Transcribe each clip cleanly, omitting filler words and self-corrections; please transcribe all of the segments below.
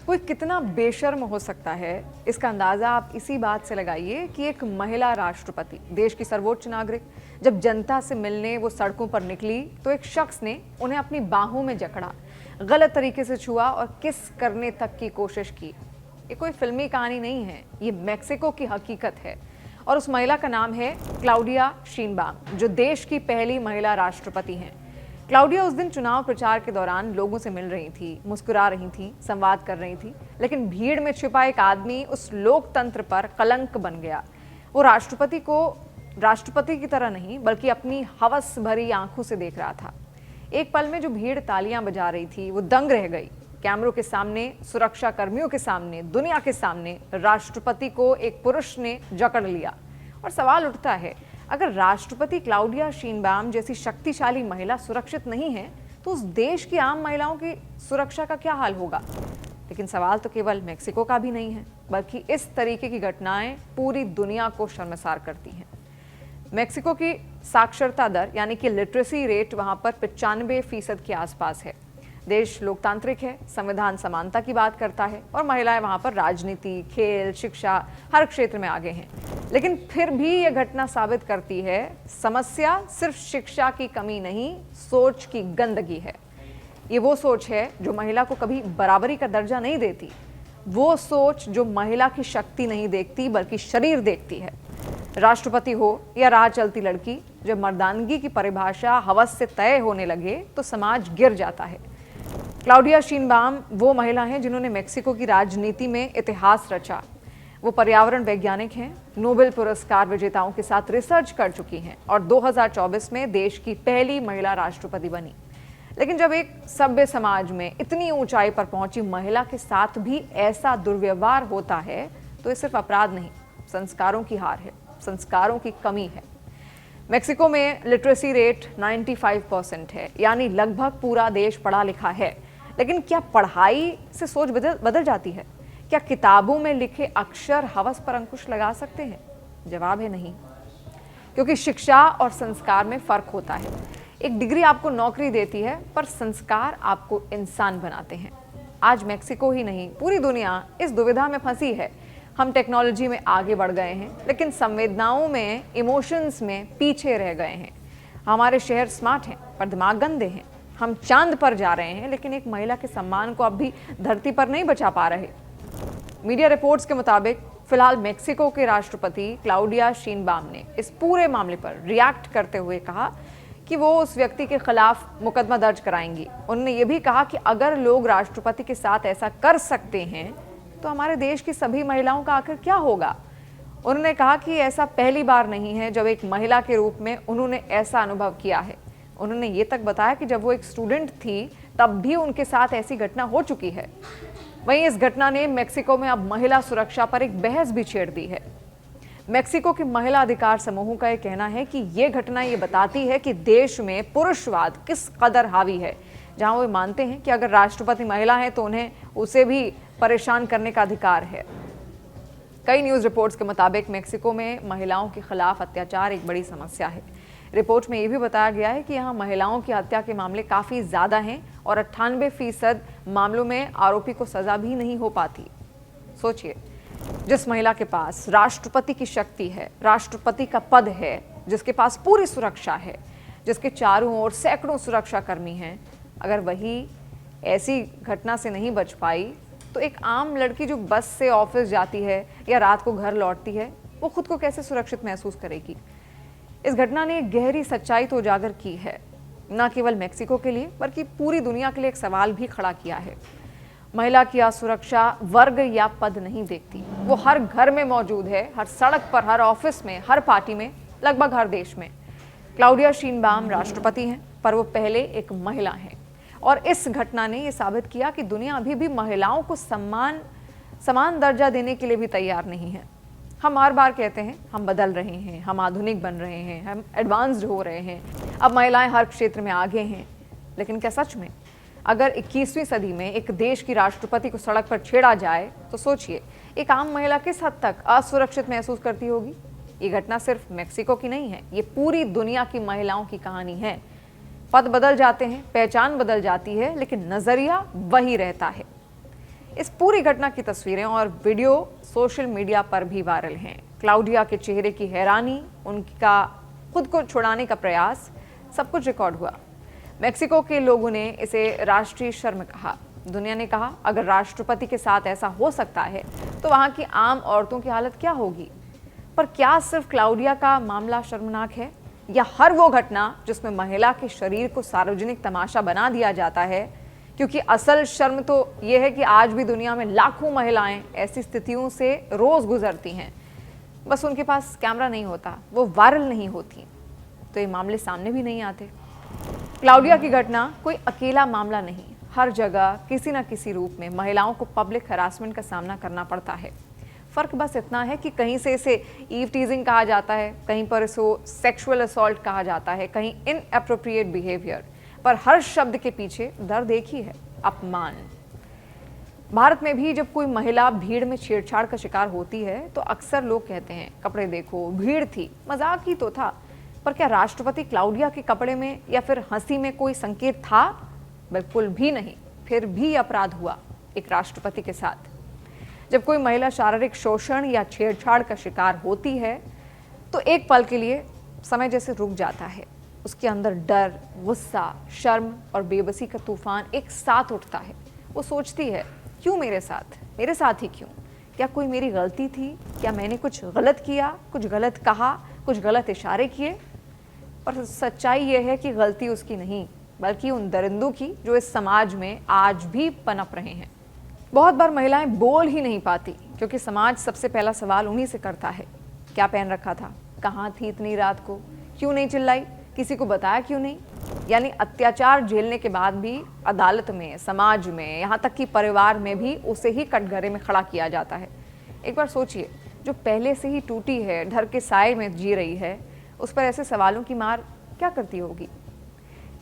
कोई कितना बेशर्म हो सकता है, इसका अंदाजा आप इसी बात से लगाइए कि एक महिला राष्ट्रपति, देश की सर्वोच्च नागरिक, जब जनता से मिलने वो सड़कों पर निकली तो एक शख्स ने उन्हें अपनी बाहों में जकड़ा, गलत तरीके से छुआ और किस करने तक की कोशिश की। ये कोई फिल्मी कहानी नहीं है, ये मेक्सिको की हकीकत है। और उस महिला का नाम है क्लाउडिया शीनबाम, जो देश की पहली महिला राष्ट्रपति हैं। क्लाउडिया उस दिन चुनाव प्रचार के दौरान लोगों से मिल रही थी, मुस्कुरा रही थी, संवाद कर रही थी, लेकिन भीड़ में छिपा एक आदमी उस लोकतंत्र पर कलंक बन गया। वो राष्ट्रपति को राष्ट्रपति की तरह नहीं बल्कि अपनी हवस भरी आंखों से देख रहा था। एक पल में जो भीड़ तालियां बजा रही थी वो दंग रह गई। कैमरों के सामने, सुरक्षा कर्मियों के सामने, दुनिया के सामने राष्ट्रपति को एक पुरुष ने जकड़ लिया। और सवाल उठता है, अगर राष्ट्रपति क्लाउडिया शीनबाम जैसी शक्तिशाली महिला सुरक्षित नहीं है तो उस देश की आम महिलाओं की सुरक्षा का क्या हाल होगा। लेकिन सवाल तो केवल मेक्सिको का भी नहीं है, बल्कि इस तरीके की घटनाएं पूरी दुनिया को शर्मसार करती हैं। मेक्सिको की साक्षरता दर यानी कि लिटरेसी रेट वहां पर 95% के आसपास है। देश लोकतांत्रिक है, संविधान समानता की बात करता है और महिलाएं वहां पर राजनीति, खेल, शिक्षा हर क्षेत्र में आगे हैं। लेकिन फिर भी यह घटना साबित करती है, समस्या सिर्फ शिक्षा की कमी नहीं, सोच की गंदगी है। ये वो सोच है जो महिला को कभी बराबरी का दर्जा नहीं देती, वो सोच जो महिला की शक्ति नहीं देखती बल्कि शरीर देखती है। राष्ट्रपति हो या राह चलती लड़की, जब मर्दानगी की परिभाषा हवस से तय होने लगे तो समाज गिर जाता है। क्लाउडिया शीनबाम वो महिला हैं जिन्होंने मेक्सिको की राजनीति में इतिहास रचा। वो पर्यावरण वैज्ञानिक हैं, नोबेल पुरस्कार विजेताओं के साथ रिसर्च कर चुकी हैं और 2024 में देश की पहली महिला राष्ट्रपति बनी। लेकिन जब एक सभ्य समाज में इतनी ऊंचाई पर पहुंची महिला के साथ भी ऐसा दुर्व्यवहार होता है तो ये सिर्फ अपराध नहीं, संस्कारों की हार है, संस्कारों की कमी है। मेक्सिको में लिटरेसी रेट 95% है, यानी लगभग पूरा देश पढ़ा लिखा है। लेकिन क्या पढ़ाई से सोच बदल जाती है? क्या किताबों में लिखे अक्षर हवस पर अंकुश लगा सकते हैं? जवाब है नहीं, क्योंकि शिक्षा और संस्कार में फर्क होता है। एक डिग्री आपको नौकरी देती है, पर संस्कार आपको इंसान बनाते हैं। आज मेक्सिको ही नहीं, पूरी दुनिया इस दुविधा में फंसी है। हम टेक्नोलॉजी में आगे बढ़ गए हैं, लेकिन संवेदनाओं में, इमोशंस में पीछे रह गए हैं। हमारे शहर स्मार्ट हैं पर दिमाग गंदे हैं। हम चांद पर जा रहे हैं, लेकिन एक महिला के सम्मान को अब भी धरती पर नहीं बचा पा रहे। मीडिया रिपोर्ट्स के मुताबिक फिलहाल मेक्सिको के राष्ट्रपति क्लाउडिया शीनबाम ने इस पूरे मामले पर रिएक्ट करते हुए कहा कि वो उस व्यक्ति के खिलाफ मुकदमा दर्ज कराएंगी। उन्होंने ये भी कहा कि अगर लोग राष्ट्रपति के साथ ऐसा कर सकते हैं तो हमारे देश की सभी महिलाओं का आखिर क्या होगा। उन्होंने कहा कि ऐसा पहली बार नहीं है जब एक महिला के रूप में उन्होंने ऐसा अनुभव किया है। उन्होंने ये तक बताया कि जब वो एक स्टूडेंट थी तब भी उनके साथ ऐसी घटना हो चुकी है। वहीं इस घटना ने मेक्सिको में अब महिला सुरक्षा पर एक बहस भी छेड़ दी है। मेक्सिको के महिला अधिकार समूहों का यह कहना है कि ये घटना ये बताती है कि देश में पुरुषवाद किस कदर हावी है, जहां वो मानते हैं कि अगर राष्ट्रपति महिला है तो उन्हें उसे भी परेशान करने का अधिकार है। कई न्यूज़ रिपोर्ट्स के मुताबिक मेक्सिको में महिलाओं के खिलाफ अत्याचार एक बड़ी समस्या है। रिपोर्ट में ये भी बताया गया है कि यहाँ महिलाओं की हत्या के मामले काफ़ी ज़्यादा हैं और 98% मामलों में आरोपी को सज़ा भी नहीं हो पाती। सोचिए, जिस महिला के पास राष्ट्रपति की शक्ति है, राष्ट्रपति का पद है, जिसके पास पूरी सुरक्षा है, जिसके चारों ओर सैकड़ों सुरक्षा कर्मी हैं, अगर वही ऐसी घटना से नहीं बच पाई तो एक आम लड़की जो बस से ऑफिस जाती है या रात को घर लौटती है, वो खुद को कैसे सुरक्षित महसूस करेगी। इस घटना ने गहरी सच्चाई तो उजागर की है, न केवल मेक्सिको के लिए बल्कि पूरी दुनिया के लिए एक सवाल भी खड़ा किया है। महिला की असुरक्षा वर्ग या पद नहीं देखती, वो हर घर में मौजूद है, हर सड़क पर, हर ऑफिस में, हर पार्टी में, लगभग हर देश में। क्लाउडिया शीनबाम राष्ट्रपति हैं, पर वो पहले एक महिला हैं और इस घटना ने यह साबित किया कि दुनिया अभी भी महिलाओं को समान दर्जा देने के लिए भी तैयार नहीं है। हम हर बार कहते हैं हम बदल रहे हैं, हम आधुनिक बन रहे हैं, हम एडवांस्ड हो रहे हैं, अब महिलाएं हर क्षेत्र में आगे हैं। लेकिन क्या सच में अगर 21वीं सदी में एक देश की राष्ट्रपति को सड़क पर छेड़ा जाए तो सोचिए एक आम महिला किस हद तक असुरक्षित महसूस करती होगी। ये घटना सिर्फ मेक्सिको की नहीं है, ये पूरी दुनिया की महिलाओं की कहानी है। पद बदल जाते हैं, पहचान बदल जाती है, लेकिन नजरिया वही रहता है। इस पूरी घटना की तस्वीरें और वीडियो सोशल मीडिया पर भी वायरल हैं। क्लाउडिया के चेहरे की हैरानी, उनका खुद को छुड़ाने का प्रयास, सब कुछ रिकॉर्ड हुआ। मेक्सिको के लोगों ने इसे राष्ट्रीय शर्म कहा। दुनिया ने कहा अगर राष्ट्रपति के साथ ऐसा हो सकता है तो वहां की आम औरतों की हालत क्या होगी। पर क्या सिर्फ क्लाउडिया का मामला शर्मनाक है, या हर वो घटना जिसमें महिला के शरीर को सार्वजनिक तमाशा बना दिया जाता है? क्योंकि असल शर्म तो यह है कि आज भी दुनिया में लाखों महिलाएं ऐसी स्थितियों से रोज गुजरती हैं, बस उनके पास कैमरा नहीं होता, वो वायरल नहीं होती, तो ये मामले सामने भी नहीं आते। क्लाउडिया की घटना कोई अकेला मामला नहीं, हर जगह किसी न किसी रूप में महिलाओं को पब्लिक हरासमेंट का सामना करना पड़ता है। फर्क बस इतना है कि कहीं से इसे ईव टीजिंग कहा जाता है, कहीं पर इसको सेक्सुअल असॉल्ट कहा जाता है, कहीं इनएप्रोप्रिएट बिहेवियर, पर हर शब्द के पीछे दर्द एक ही है, अपमान। भारत में भी जब कोई महिला भीड़ में छेड़छाड़ का शिकार होती है तो अक्सर लोग कहते हैं कपड़े देखो, भीड़ थी, मजाक ही तो था। पर क्या राष्ट्रपति क्लाउडिया के कपड़े में या फिर हंसी में कोई संकेत था? बिल्कुल भी नहीं। फिर भी अपराध हुआ एक राष्ट्रपति के साथ। जब कोई महिला शारीरिक शोषण या छेड़छाड़ का शिकार होती है तो एक पल के लिए समय जैसे रुक जाता है। उसके अंदर डर, गुस्सा, शर्म और बेबसी का तूफान एक साथ उठता है। वो सोचती है क्यों मेरे साथ ही क्यों? क्या कोई मेरी गलती थी? क्या मैंने कुछ गलत किया, कुछ गलत कहा, कुछ गलत इशारे किए? पर सच्चाई यह है कि गलती उसकी नहीं, बल्कि उन दरिंदों की जो इस समाज में आज भी पनप रहे हैं। बहुत बार महिलाएं बोल ही नहीं पाती क्योंकि समाज सबसे पहला सवाल उन्हीं से करता है, क्या पहन रखा था, कहाँ थी इतनी रात को, क्यों नहीं चिल्लाई, किसी को बताया क्यों नहीं? यानी अत्याचार झेलने के बाद भी अदालत में, समाज में, यहाँ तक कि परिवार में भी उसे ही कटघरे में खड़ा किया जाता है। एक बार सोचिए, जो पहले से ही टूटी है, डर के साए में जी रही है, उस पर ऐसे सवालों की मार क्या करती होगी?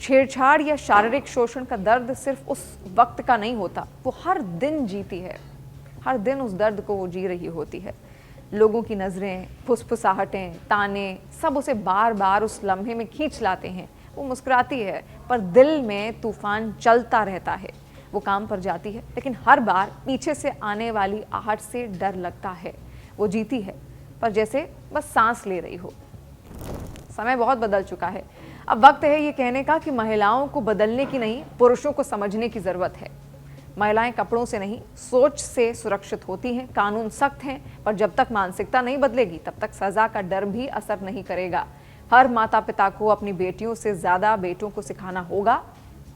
छेड़छाड़ या शारीरिक शोषण का दर्द सिर्फ उस वक्त का नहीं होता, वो हर दिन जीती है। हर दिन उस दर्द को वो जी रही होती है। लोगों की नज़रें, फुसफुसाहटें, ताने, सब उसे बार बार उस लम्हे में खींच लाते हैं। वो मुस्कुराती है पर दिल में तूफान चलता रहता है। वो काम पर जाती है लेकिन हर बार पीछे से आने वाली आहट से डर लगता है। वो जीती है पर जैसे बस सांस ले रही हो। समय बहुत बदल चुका है। अब वक्त है ये कहने का कि महिलाओं को बदलने की नहीं, पुरुषों को समझने की जरूरत है। महिलाएं कपड़ों से नहीं, सोच से सुरक्षित होती हैं। कानून सख्त हैं, पर जब तक मानसिकता नहीं बदलेगी तब तक सजा का डर भी असर नहीं करेगा। हर माता पिता को अपनी बेटियों से ज्यादा बेटों को सिखाना होगा,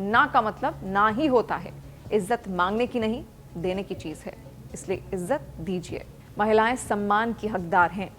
ना का मतलब ना ही होता है। इज्जत मांगने की नहीं, देने की चीज है, इसलिए इज्जत दीजिए। महिलाएं सम्मान की हकदार हैं।